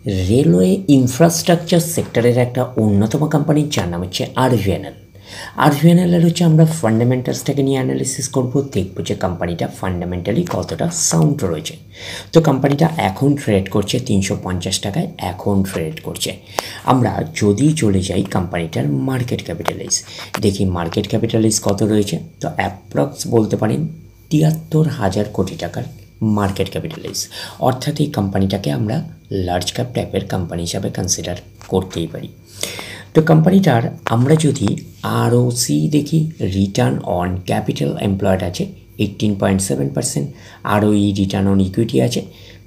Railway infrastructure সেক্টরের একটা অন্যতম কোম্পানি যার নাম হচ্ছে আরভিএনএল। আরভিএনএলের হচ্ছে আমরা ফান্ডামেন্টালসটাকে নিয়ে অ্যানালিসিস করব, দেখব যে কোম্পানিটা ফান্ডামেন্টালি কতটা সাউন্ড রয়েছে। তো কোম্পানিটা এখন ট্রেড করছে 350 টাকায়, এখন ট্রেড করছে। আমরা যদি চলে যাই কোম্পানিটার মার্কেট ক্যাপিটালাইজ, দেখি মার্কেট ক্যাপিটালাইজ কত রয়েছে। তো অ্যাপ্রক্স বলতে পারেন 73,000 কোটি টাকার মার্কেট ক্যাপিটালাইজ, অর্থাৎ এই কোম্পানিটাকে আমরা লার্জ ক্যাপ টাইপের কোম্পানি হিসাবে কনসিডার করতেই পারি। তো কোম্পানিটার আমরা যদি আরওসি দেখি, রিটার্ন অন ক্যাপিটাল এমপ্লয়েড আছে 18.7%, আরওই রিটার্ন অন ইকুইটি আছে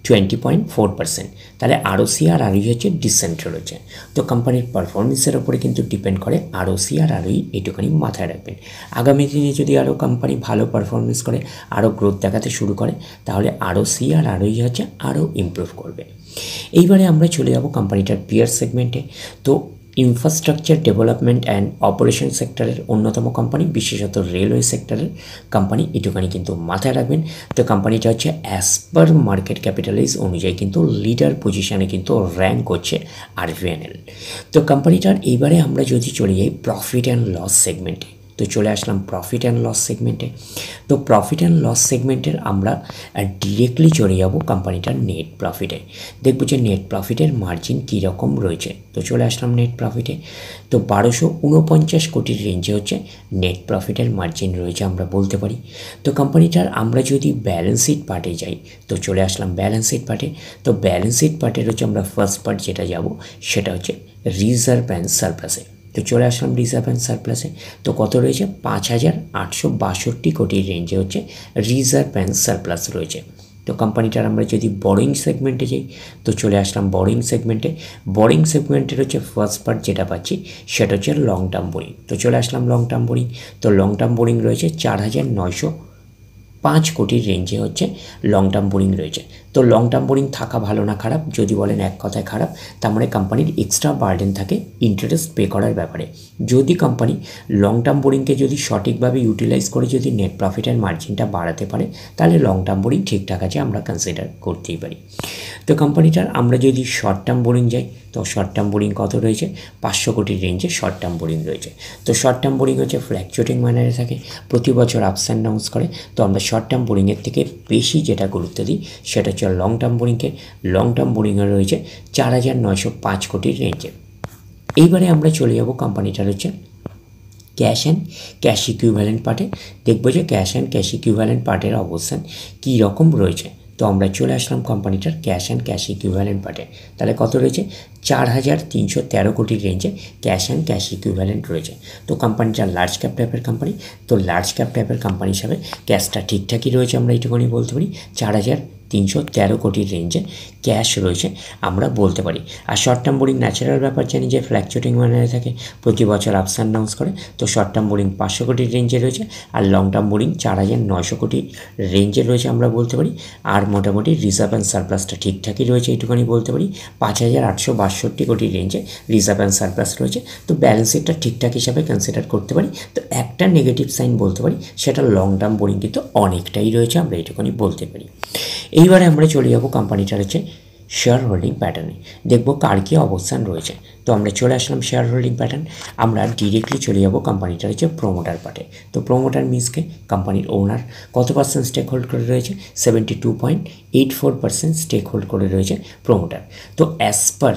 20.4%। তাহলে আরওসি আর আরওই হচ্ছে ডিসেন্ট রয়েছে। তো কোম্পানির পারফরমেন্সের ওপরে কিন্তু ডিপেন্ড করে আরওসি আর আরওই, এটুখানি মাথায় রাখবেন। আগামী দিনে যদি আরও কোম্পানি ভালো পারফরমেন্স করে, আরও গ্রোথ দেখাতে শুরু করে, তাহলে আরওসি আর আরওই হচ্ছে আরও ইমপ্রুভ করবে। এইবারে আমরা চলে যাব কোম্পানিটার পিয়ার সেগমেন্টে। তো ইনফ্রাস্ট্রাকচার ডেভেলপমেন্ট অ্যান্ড অপারেশন সেক্টরের অন্যতম কোম্পানি, বিশেষত রেলওয়ে সেক্টরের কোম্পানি, এটুখানি কিন্তু মাথায় রাখবেন। তো কোম্পানিটা হচ্ছে অ্যাজ পার মার্কেট ক্যাপিটালাইজ অনুযায়ী কিন্তু লিডার পজিশানে কিন্তু র্যাঙ্ক করছে আরভিএনএল। তো কোম্পানিটার এইবারে আমরা যদি চলে যাই প্রফিট অ্যান্ড লস সেগমেন্টে, তো চলে আসলাম প্রফিট অ্যান্ড লস সেগমেন্টে। তো প্রফিট অ্যান্ড লস সেগমেন্টের আমরা ডিরেক্টলি চলে যাব কোম্পানিটার নেট প্রফিটে, দেখব যে নেট প্রফিটের মার্জিন কীরকম রয়েছে। তো চলে আসলাম নেট প্রফিটে। তো 1249 কোটির রেঞ্জে হচ্ছে নেট প্রফিটের মার্জিন রয়েছে আমরা বলতে পারি। তো কোম্পানিটার আমরা যদি ব্যালেন্স শিট পার্টে যাই, তো চলে আসলাম ব্যালেন্স শিট পার্টে। তো ব্যালেন্স শিট পার্টের হচ্ছে আমরা ফার্স্ট পার্ট যেটা যাব সেটা হচ্ছে রিজার্ভ অ্যান্ড সারপ্লাসে। তো চলে আসলাম রিজার্ভ অ্যান্ড সারপ্লাসে। তো কত রয়েছে? 5,862 কোটির রেঞ্জে হচ্ছে রিজার্ভ অ্যান্ড সারপ্লাস রয়েছে। তো কোম্পানিটার আমরা যদি বড়িং সেগমেন্টে যাই, তো চলে আসলাম বড়িং সেগমেন্টে। বড়িং সেগমেন্টের হচ্ছে ফার্স্ট পার্ট যেটা পাচ্ছি সেটা হচ্ছে লং টার্ম বোরিং। তো চলে আসলাম লং টার্ম বোরিং। তো লং টার্ম বোরিং রয়েছে 4,905 কোটির রেঞ্জে হচ্ছে লং টার্ম বোরিং রয়েছে। তো লং টার্ম বোরিং থাকা ভালো না খারাপ? যদি বলেন এক কথায় খারাপ, তার মানে কোম্পানির এক্সট্রা বার্ডেন থাকে ইন্টারেস্ট পে করার ব্যাপারে। যদি কোম্পানি লং টার্ম বোরিংকে যদি সঠিকভাবে ইউটিলাইজ করে যদি নেট প্রফিটের মার্জিনটা বাড়াতে পারে, তাহলে লং টার্ম বোরিং ঠিকঠাক আছে, আমরা কনসিডার করতেই পারি। তো কোম্পানিটার আমরা যদি শর্ট টার্ম বোরিং যাই, তো শর্ট টার্ম বোরিং কত রয়েছে? 500 কোটির রেঞ্জে শর্ট টার্ম বোরিং রয়েছে। তো শর্ট টার্ম বোরিং হচ্ছে ফ্ল্যাকচুয়েটিং ম্যানারে থাকে, প্রতি বছর আপস অ্যান্ড ডাউনস করে। তো আমরা শর্ট টার্ম বোরিংয়ের থেকে বেশি যেটা গুরুত্ব দিই সেটা হচ্ছে লং টার্ম বোরিংকে। লং টার্ম বোরিংয়ে রয়েছে 4,905 কোটির রেঞ্জে। এইবারে আমরা চলে যাব কোম্পানিটার হচ্ছে ক্যাশ অ্যান্ড ক্যাশ ইকুইভ্যালেন্ট পার্টে, দেখব যে ক্যাশ অ্যান্ড ক্যাশ ইকুইভ্যালেন্ট পার্টের অবস্থান কী রকম রয়েছে। তো আমরা চলে আসলাম কোম্পানিটার ক্যাশ অ্যান্ড ক্যাশ ইকুইভ্যালেন্ট পার্টে। তাহলে কত রয়েছে? 4,313 কোটির রেঞ্জে ক্যাশ অ্যান্ড ক্যাশ ইকুইভ্যালেন্ট রয়েছে। তো কোম্পানিটা লার্জ ক্যাপ টাইপের কোম্পানি। তো লার্জ ক্যাপ টাইপের কোম্পানি হিসাবে ক্যাশটা ঠিকঠাকই রয়েছে, আমরা এইটুকুনি বলতে পারি। 4,313 কোটির রেঞ্জে ক্যাশ রয়েছে আমরা বলতে পারি। আর শর্ট টার্ম বোরিং ন্যাচারাল ব্যাপার জানি যে ফ্ল্যাকচুয়েটিং ম্যানারে থাকে, প্রতি বছর আপস অ্যান্ড ডাউনস করে। তো শর্ট টার্ম বোরিং 500 কোটির রেঞ্জে রয়েছে, আর লং টার্ম বোরিং 4,900 কোটির রেঞ্জে রয়েছে আমরা বলতে পারি। আর মোটামুটি রিজার্ভ অ্যান্ড সারপ্লাসটা ঠিকঠাকই রয়েছে, এইটুখানি বলতে পারি। 5,862 কোটির রেঞ্জে রিজার্ভ অ্যান্ড সারপ্লাস রয়েছে। তো ব্যালেন্স শিটটা ঠিকঠাক হিসাবে কনসিডার করতে পারি। তো একটা নেগেটিভ সাইন বলতে পারি, সেটা লং টার্ম বোরিং কিন্তু অনেকটাই রয়েছে, আমরা এইটুখানি বলতে পারি। এইবারে আমরা চলে যাব কোম্পানিটার হচ্ছে শেয়ার হোল্ডিং প্যাটার্নে, দেখব কার কী অবস্থান রয়েছে। তো আমরা চলে আসলাম শেয়ার হোল্ডিং প্যাটার্ন। আমরা ডিরেক্টলি চলে যাব কোম্পানিটার হচ্ছে প্রোমোটার পার্টে। তো প্রোমোটার মিন্সকে কোম্পানির ওনার কত পার্সেন্ট স্টেক হোল্ড করে রয়েছে? 72.84% স্টেক হোল্ড করে রয়েছে প্রোমোটার। তো অ্যাজ পার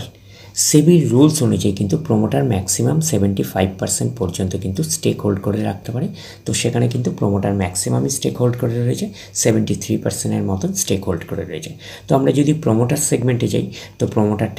সেবির রুলস অনুযায়ী কিন্তু প্রোমোটার ম্যাক্সিমাম 75% পর্যন্ত কিন্তু স্টেক হোল্ড করে রাখতে পারে। তো সেখানে কিন্তু প্রোমোটার ম্যাক্সিমামই স্টেক হোল্ড করে রয়েছে, 73%-এর মতন স্টেক হোল্ড করে রয়েছে। তো আমরা যদি প্রোমোটার সেগমেন্টে যাই, তো প্রোমোটার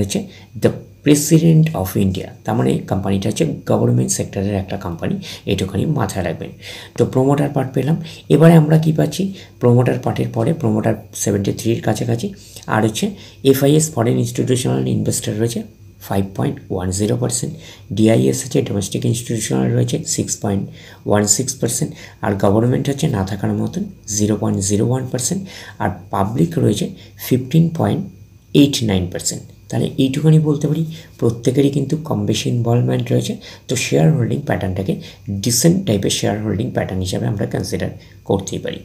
হচ্ছে দ্য প্রেসিডেন্ট অফ ইন্ডিয়া, তার মানে কোম্পানিটা হচ্ছে গভর্নমেন্ট সেক্টরের একটা কোম্পানি, এইটুখানি মাথায় রাখবেন। তো প্রোমোটার পার্ট পেলাম। এবারে আমরা কি পাচ্ছি? প্রোমোটার পার্টের পরে প্রোমোটার 73-এর কাছাকাছি, আর হচ্ছে এফআইএস ফরেন ইনস্টিটিউশনাল ইনভেস্টর রয়েছে 5.10%, ডিআইএস হচ্ছে ডোমেস্টিক ইনস্টিটিউশনাল রয়েছে 6.16%, আর গভর্নমেন্ট হচ্ছে না থাকার মতন 0.01%, আর পাবলিক রয়েছে 15.89%। তাহলে এইটুখানি বলতে পারি প্রত্যেকেরই কিন্তু কম বেশি ইনভলভমেন্ট রয়েছে। তো শেয়ার হোল্ডিং প্যাটার্নটাকে ডিসেন্ট টাইপের শেয়ার হোল্ডিং প্যাটার্ন হিসাবে আমরা কনসিডার করতেই পারি।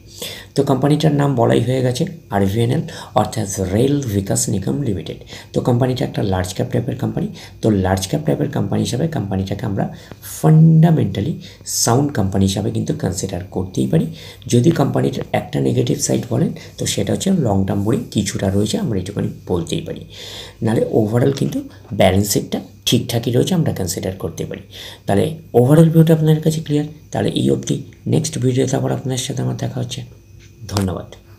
তো কোম্পানিটার নাম বলাই হয়ে গেছে RVNL, অর্থাৎ রেল বিকাশ নিগম লিমিটেড। তো কোম্পানিটা একটা লার্জ ক্যাপ টাইপের কোম্পানি। তো লার্জ ক্যাপ টাইপের কোম্পানি হিসাবে কোম্পানিটাকে আমরা ফান্ডামেন্টালি সাউন্ড কোম্পানি হিসাবে কিন্তু কনসিডার করতেই পারি। যদি কোম্পানির একটা নেগেটিভ সাইড বলেন তো সেটা হচ্ছে লং টার্ম বোরিং কিছুটা রয়েছে, আমরা এইটুখানি বলতেই পারি। নাহলে ওভারঅল কিন্তু ব্যালেন্স শিটটা ঠিকঠাকই রয়েছে, আমরা কনসিডার করতে পারি। তাহলে ওভারঅল ভিউটা আপনাদের কাছে ক্লিয়ার। তাহলে এই অবধি, নেক্সট ভিডিওতে আবার আপনাদের সাথে আমার দেখা হচ্ছে। ধন্যবাদ।